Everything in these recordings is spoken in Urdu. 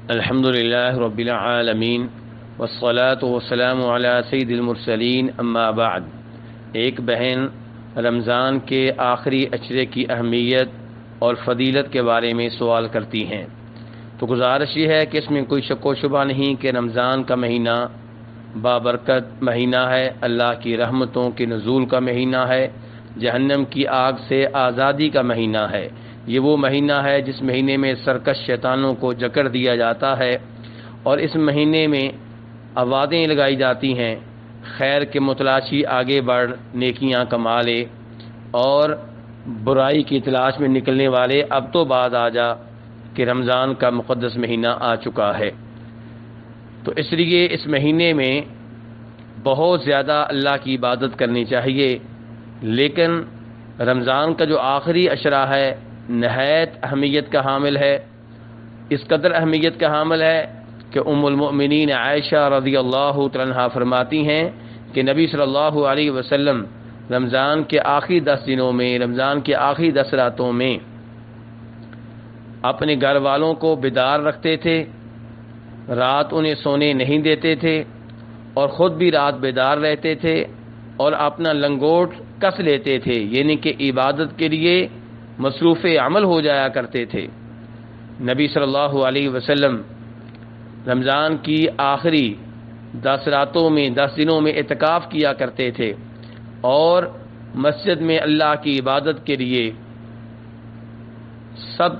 الحمد للہ رب العالمین والصلاة والسلام علی سید المرسلین اما بعد۔ ایک بہن رمضان کے آخری عشرے کی اہمیت اور فضیلت کے بارے میں سوال کرتی ہیں، تو گزارش یہ ہے کہ اس میں کوئی شک و شبہ نہیں کہ رمضان کا مہینہ بابرکت مہینہ ہے، اللہ کی رحمتوں کے نزول کا مہینہ ہے، جہنم کی آگ سے آزادی کا مہینہ ہے۔ یہ وہ مہینہ ہے جس مہینے میں سرکش شیطانوں کو جکڑ دیا جاتا ہے، اور اس مہینے میں آوازیں لگائی جاتی ہیں، خیر کے متلاشی آگے بڑھ، نیکیاں کما لے، اور برائی کی تلاش میں نکلنے والے اب تو باز آ جا کہ رمضان کا مقدس مہینہ آ چکا ہے۔ تو اس لیے اس مہینے میں بہت زیادہ اللہ کی عبادت کرنی چاہیے، لیکن رمضان کا جو آخری عشرہ ہے نہایت اہمیت کا حامل ہے۔ اس قدر اہمیت کا حامل ہے کہ ام المؤمنین عائشہ رضی اللہ تعالیٰ عنہا فرماتی ہیں کہ نبی صلی اللہ علیہ وسلم رمضان کے آخری 10 دنوں میں، رمضان کے آخری 10 راتوں میں اپنے گھر والوں کو بیدار رکھتے تھے، رات انہیں سونے نہیں دیتے تھے، اور خود بھی رات بیدار رہتے تھے، اور اپنا لنگوٹ کس لیتے تھے، یعنی کہ عبادت کے لیے مصروف عمل ہو جایا کرتے تھے۔ نبی صلی اللہ علیہ وسلم رمضان کی آخری 10 راتوں میں، 10 دنوں میں اعتکاف کیا کرتے تھے، اور مسجد میں اللہ کی عبادت کے لیے سب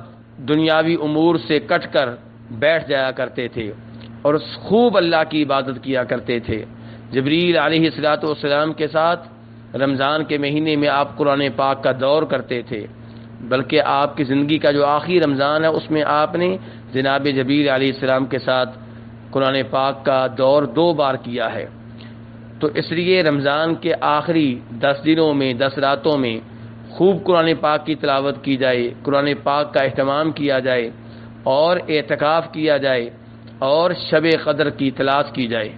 دنیاوی امور سے کٹ کر بیٹھ جایا کرتے تھے، اور خوب اللہ کی عبادت کیا کرتے تھے۔ جبریل علیہ الصلوۃ والسلام کے ساتھ رمضان کے مہینے میں آپ قرآن پاک کا دور کرتے تھے، بلکہ آپ کی زندگی کا جو آخری رمضان ہے اس میں آپ نے جناب جبریل علیہ السلام کے ساتھ قرآن پاک کا دور 2 بار کیا ہے۔ تو اس لیے رمضان کے آخری 10 دنوں میں، 10 راتوں میں خوب قرآن پاک کی تلاوت کی جائے، قرآن پاک کا اہتمام کیا جائے، اور اعتکاف کیا جائے، اور شب قدر کی تلاش کی جائے۔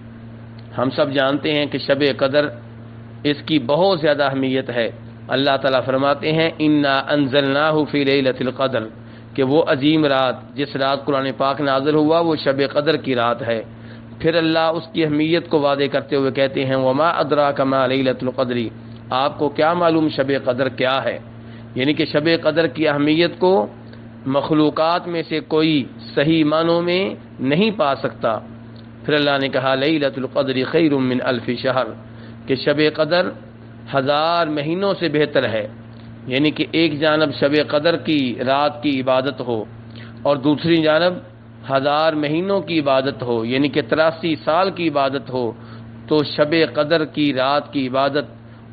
ہم سب جانتے ہیں کہ شب قدر اس کی بہت زیادہ اہمیت ہے۔ اللہ تعالیٰ فرماتے ہیں انا انزلناہ فی لیلۃ القدر، کہ وہ عظیم رات، جس رات قرآن پاک نازل ہوا وہ شب قدر کی رات ہے۔ پھر اللہ اس کی اہمیت کو واضح کرتے ہوئے کہتے ہیں وما ادراک ما لیلۃ القدر، آپ کو کیا معلوم شب قدر کیا ہے، یعنی کہ شب قدر کی اہمیت کو مخلوقات میں سے کوئی صحیح معنوں میں نہیں پا سکتا۔ پھر اللہ نے کہا لیلۃ القدر خیر من الف شہر، کہ شب قدر 1000 مہینوں سے بہتر ہے، یعنی کہ ایک جانب شب قدر کی رات کی عبادت ہو، اور دوسری جانب 1000 مہینوں کی عبادت ہو، یعنی کہ 83 سال کی عبادت ہو، تو شب قدر کی رات کی عبادت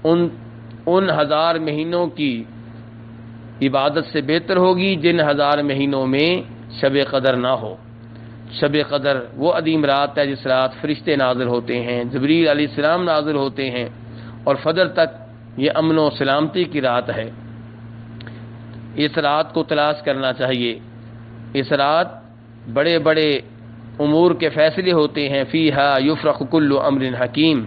ان 1000 مہینوں کی عبادت سے بہتر ہوگی جن 1000 مہینوں میں شب قدر نہ ہو۔ شب قدر وہ عظیم رات ہے جس رات فرشتے نازل ہوتے ہیں، جبریل علیہ السلام نازل ہوتے ہیں، اور فجر تک یہ امن و سلامتی کی رات ہے۔ اس رات کو تلاش کرنا چاہیے۔ اس رات بڑے بڑے امور کے فیصلے ہوتے ہیں، فیہا یفرق کل امر حکیم،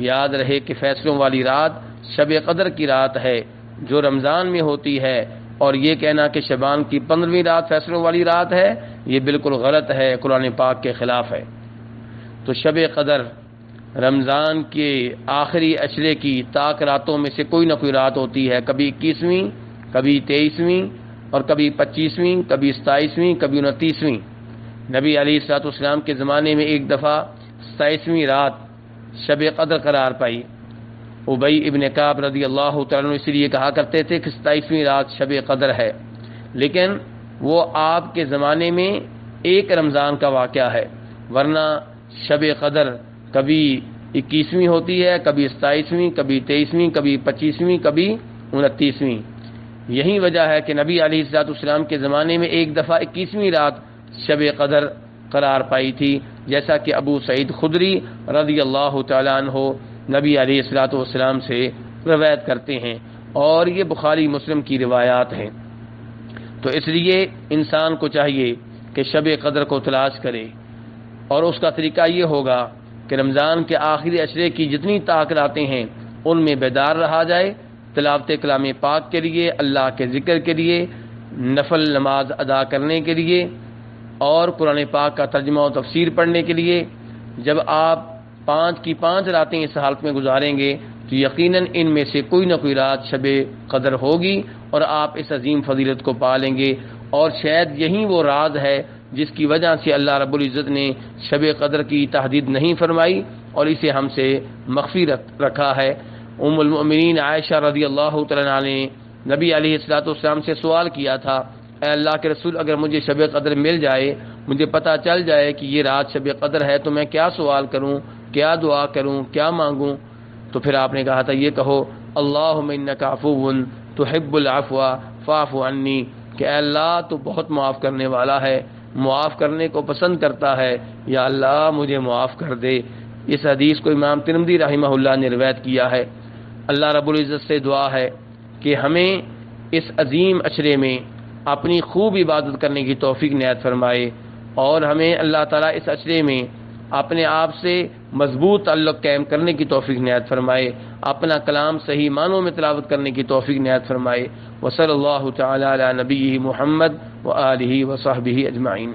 یاد رہے کہ فیصلوں والی رات شب قدر کی رات ہے جو رمضان میں ہوتی ہے، اور یہ کہنا کہ شعبان کی 15ویں رات فیصلوں والی رات ہے یہ بالکل غلط ہے، قرآن پاک کے خلاف ہے۔ تو شب قدر رمضان کے آخری عشرے کی طاق راتوں میں سے کوئی نہ کوئی رات ہوتی ہے، کبھی 21ویں، کبھی 23ویں، اور کبھی 25ویں، کبھی 27ویں، کبھی 29ویں۔ نبی علیہ الصلوۃ والسلام کے زمانے میں ایک دفعہ 27ویں رات شب قدر قرار پائی۔ ابی ابن کعب رضی اللہ تعالیٰ عنہ اس لیے کہا کرتے تھے کہ 27ویں رات شب قدر ہے، لیکن وہ آپ کے زمانے میں ایک رمضان کا واقعہ ہے، ورنہ شب قدر کبھی 21ویں ہوتی ہے، کبھی 27ویں، کبھی 23ویں، کبھی 25ویں، کبھی 29ویں۔ یہی وجہ ہے کہ نبی علیہ الصلوۃ والسلام کے زمانے میں ایک دفعہ 21ویں رات شب قدر قرار پائی تھی، جیسا کہ ابو سعید خدری رضی اللہ تعالیٰ عنہ نبی علیہ الصلوۃ والسلام سے روایت کرتے ہیں، اور یہ بخاری مسلم کی روایات ہیں۔ تو اس لیے انسان کو چاہیے کہ شب قدر کو تلاش کرے، اور اس کا طریقہ یہ ہوگا کہ رمضان کے آخری عشرے کی جتنی طاق راتیں ہیں ان میں بیدار رہا جائے، تلاوت کلام پاک کے لیے، اللہ کے ذکر کے لیے، نفل نماز ادا کرنے کے لیے، اور قرآن پاک کا ترجمہ و تفسیر پڑھنے کے لیے جب آپ 5 کی 5 راتیں اس حالت میں گزاریں گے تو یقیناً ان میں سے کوئی نہ کوئی رات شب قدر ہوگی اور آپ اس عظیم فضیلت کو پا لیں گے، اور شاید یہی وہ راز ہے جس کی وجہ سے اللہ رب العزت نے شب قدر کی تحدید نہیں فرمائی اور اسے ہم سے مخفی رکھا ہے۔ ام المؤمنین عائشہ رضی اللہ تعالیٰ عنہا نے نبی علیہ الصلوۃ والسلام سے سوال کیا تھا، اے اللہ کے رسول، اگر مجھے شب قدر مل جائے، مجھے پتہ چل جائے کہ یہ رات شب قدر ہے، تو میں کیا سوال کروں، کیا دعا کروں، کیا مانگوں؟ تو پھر آپ نے کہا تھا یہ کہو اللہم انک عفو تحب العفو فاعف عنی، کہ اے اللہ تو بہت معاف کرنے والا ہے، معاف کرنے کو پسند کرتا ہے، یا اللہ مجھے معاف کر دے۔ اس حدیث کو امام ترمذی رحمہ اللہ نے روایت کیا ہے۔ اللہ رب العزت سے دعا ہے کہ ہمیں اس عظیم اشرے میں اپنی خوب عبادت کرنے کی توفیق عنایت فرمائے، اور ہمیں اللہ تعالیٰ اس اشرے میں اپنے آپ سے مضبوط تعلق قائم کرنے کی توفیق عنایت فرمائے، اپنا کلام صحیح معنوں میں تلاوت کرنے کی توفیق عنایت فرمائے۔ وصلی اللہ تعالی علی نبیہ محمد وآلہ وصحبہ اجمعین۔